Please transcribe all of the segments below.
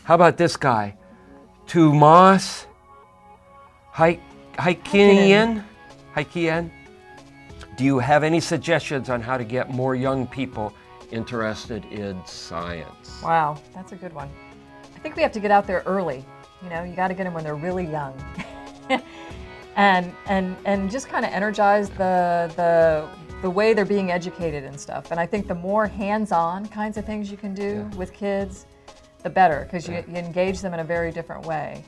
How about this guy? Tumas Haikinian? Do you have any suggestions on how to get more young people interested in science? Wow, that's a good one. I think we have to get out there early. You know, you got to get them when they're really young. and just kind of energize the way they're being educated and stuff. And I think the more hands-on kinds of things you can do with kids, the better, because you engage them in a very different way.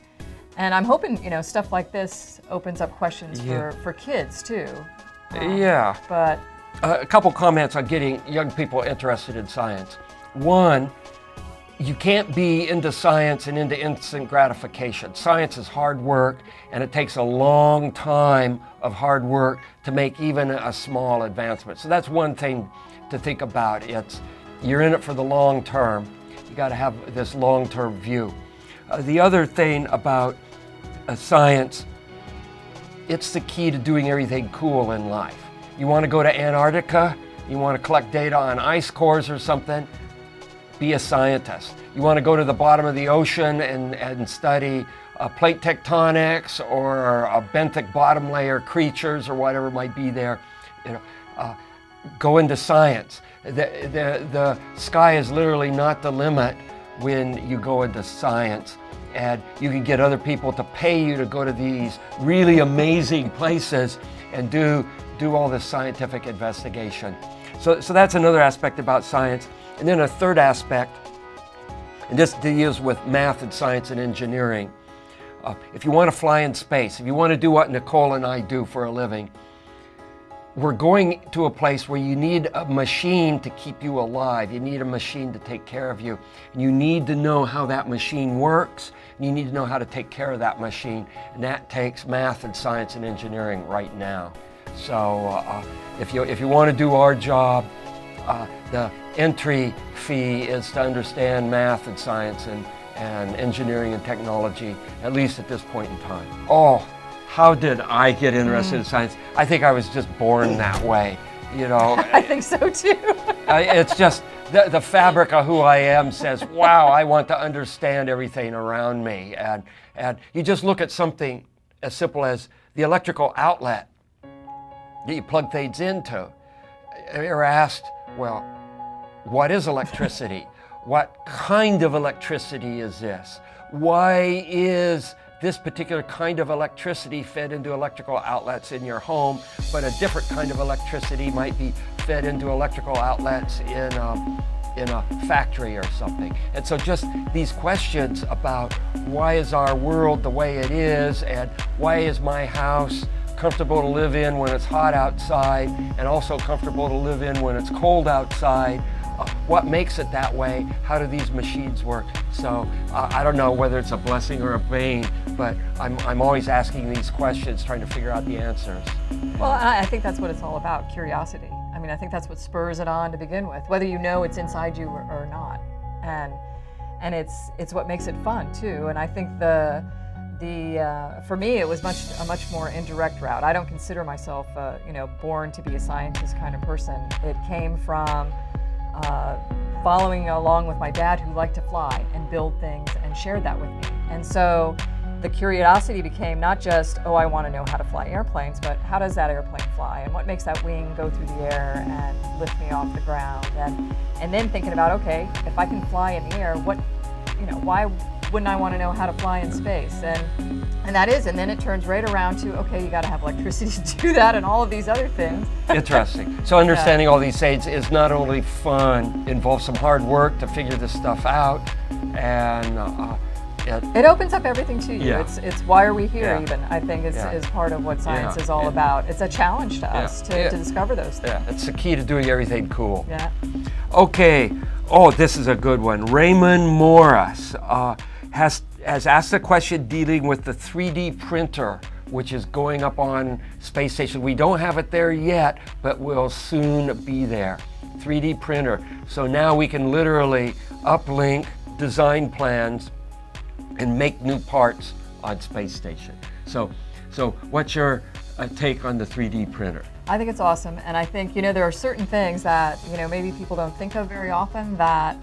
And I'm hoping, you know, stuff like this opens up questions for kids too. But a couple comments on getting young people interested in science. One, you can't be into science and into instant gratification. Science is hard work, and it takes a long time of hard work to make even a small advancement. So that's one thing to think about. You're in it for the long term. You got to have this long-term view. The other thing about science, it's the key to doing everything cool in life. You want to go to Antarctica, you want to collect data on ice cores or something, be a scientist. You want to go to the bottom of the ocean and study plate tectonics or benthic bottom layer creatures or whatever might be there, you know, go into science. The sky is literally not the limit when you go into science. And you can get other people to pay you to go to these really amazing places and do all this scientific investigation. So that's another aspect about science. And then a third aspect, and this deals with math and science and engineering. If you want to fly in space, if you want to do what Nicole and I do for a living, we're going to a place where you need a machine to keep you alive. You need a machine to take care of you. And you need to know how that machine works. And you need to know how to take care of that machine. And that takes math and science and engineering right now. So if you want to do our job, the entry fee is to understand math and science and engineering and technology, at least at this point in time. Oh, how did I get interested in science? I think I was just born that way, you know. I think so too. It's just the fabric of who I am says, wow, I want to understand everything around me. And you just look at something as simple as the electrical outlet that you plug things into. You're asked, well, what is electricity? What kind of electricity is this? Why is this particular kind of electricity fed into electrical outlets in your home, but a different kind of electricity might be fed into electrical outlets in a factory or something? And so just these questions about why is our world the way it is, and why is my house comfortable to live in when it's hot outside, and also comfortable to live in when it's cold outside. What makes it that way? How do these machines work? So I don't know whether it's a blessing or a bane, but I'm always asking these questions, trying to figure out the answers. Well, I think that's what it's all about, curiosity. I mean, I think that's what spurs it on to begin with, whether you know it's inside you or not. And it's what makes it fun too. And I think for me, it was a much more indirect route. I don't consider myself, born to be a scientist kind of person. It came from following along with my dad, who liked to fly and build things and shared that with me. And so the curiosity became not just, oh, I want to know how to fly airplanes, but how does that airplane fly, and what makes that wing go through the air and lift me off the ground, and then thinking about, okay, if I can fly in the air, why wouldn't I want to know how to fly in space? And then it turns right around to, okay, you got to have electricity to do that, and all of these other things. Interesting. So understanding all these things is not only fun, involves some hard work to figure this stuff out, and it opens up everything to you. Yeah. It's why are we here even, I think is part of what science is all about. It's a challenge to us to discover those things. Yeah, it's the key to doing everything cool. Yeah. Okay. Oh, this is a good one. Raymond Morris has asked a question dealing with the 3D printer, which is going up on space station. We don't have it there yet, but will soon be there. 3D printer. So now we can literally uplink design plans and make new parts on space station. So what's your take on the 3D printer? I think it's awesome, and I think there are certain things that maybe people don't think of very often that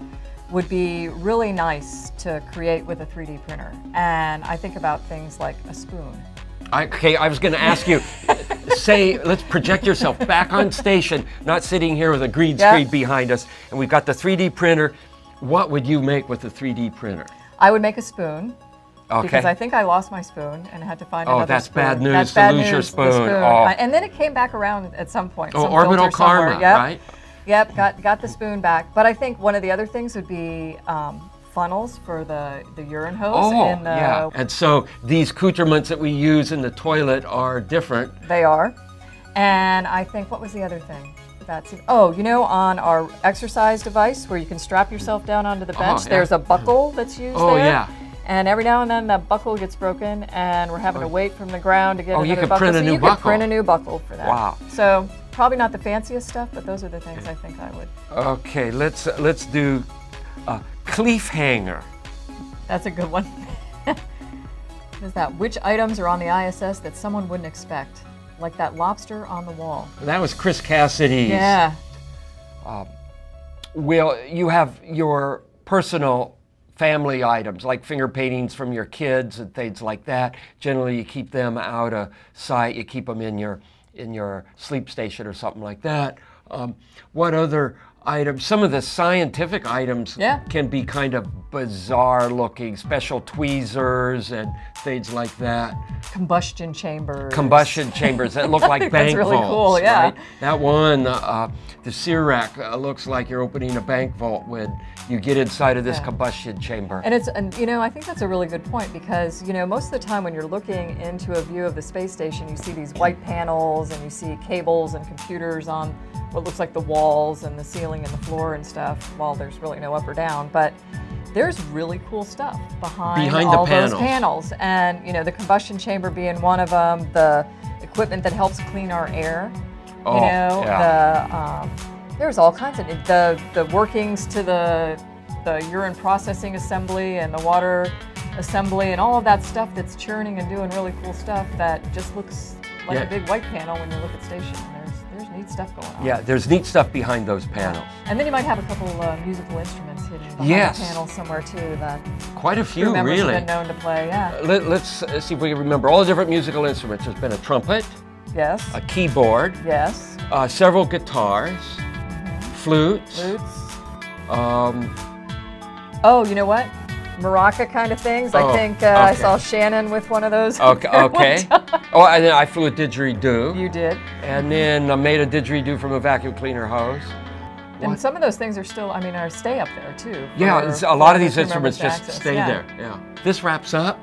would be really nice to create with a 3D printer. And I think about things like a spoon. Okay, I was going to ask you, let's project yourself back on station, not sitting here with a green screen behind us, and we've got the 3D printer. What would you make with the 3D printer? I would make a spoon. Okay. Because I think I lost my spoon and had to find another spoon. Oh, that's bad news that's to bad lose your news, spoon. the spoon. Oh. And then it came back around at some point. Oh, some orbital filter somewhere. karma, Yep. right? Yep, got the spoon back. But I think one of the other things would be funnels for the urine hose. Oh, yeah. And so these accoutrements that we use in the toilet are different. They are. And I think, what was the other thing? Oh, you know, on our exercise device where you can strap yourself down onto the bench, there's a buckle that's used there. Oh, yeah. And every now and then that buckle gets broken and we're having to wait from the ground to get another you could buckle. print a new buckle. You could print a new buckle for that. Wow. So probably not the fanciest stuff, but those are the things I think I would. Okay, let's do a cleef hanger. That's a good one. What is that? Which items are on the ISS that someone wouldn't expect? Like that lobster on the wall. That was Chris Cassidy's. Yeah. Well, you have your personal family items like finger paintings from your kids and things like that. Generally, you keep them out of sight. You keep them in your sleep station or something like that. What other items? Some of the scientific items can be kind of bizarre looking, special tweezers and things like that. Combustion chambers. Combustion chambers that look like bank really vaults. Cool, yeah. Right? That one, the CIRAC looks like you're opening a bank vault when you get inside of this combustion chamber. And you know, I think that's a really good point because, you know, most of the time when you're looking into a view of the space station, you see these white panels and you see cables and computers on what looks like the walls and the ceiling and the floor and stuff, while there's really no up or down. But there's really cool stuff behind all those panels. And, you know, the combustion chamber being one of them, the equipment that helps clean our air, you know, there's all kinds of the workings to the urine processing assembly and the water assembly and all of that stuff that's churning and doing really cool stuff that just looks like a big white panel when you look at station. There's neat stuff going on. Yeah, there's neat stuff behind those panels. And then you might have a couple musical instruments hidden behind the panel somewhere too. That quite a few, members really. have been known to play. Yeah. Let's see if we can remember all the different musical instruments. There's been a trumpet. Yes. A keyboard. Yes. Several guitars. Flutes. Oh, you know what? Maraca kind of things. I think I saw Shannon with one of those. Okay. Oh, and then I flew a didgeridoo. You did. And then I made a didgeridoo from a vacuum cleaner hose. And some of those things are still, stay up there too. Yeah, a lot of these instruments just stay there. Yeah. This wraps up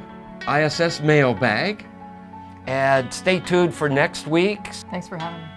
ISS Mailbag. And stay tuned for next week. Thanks for having me.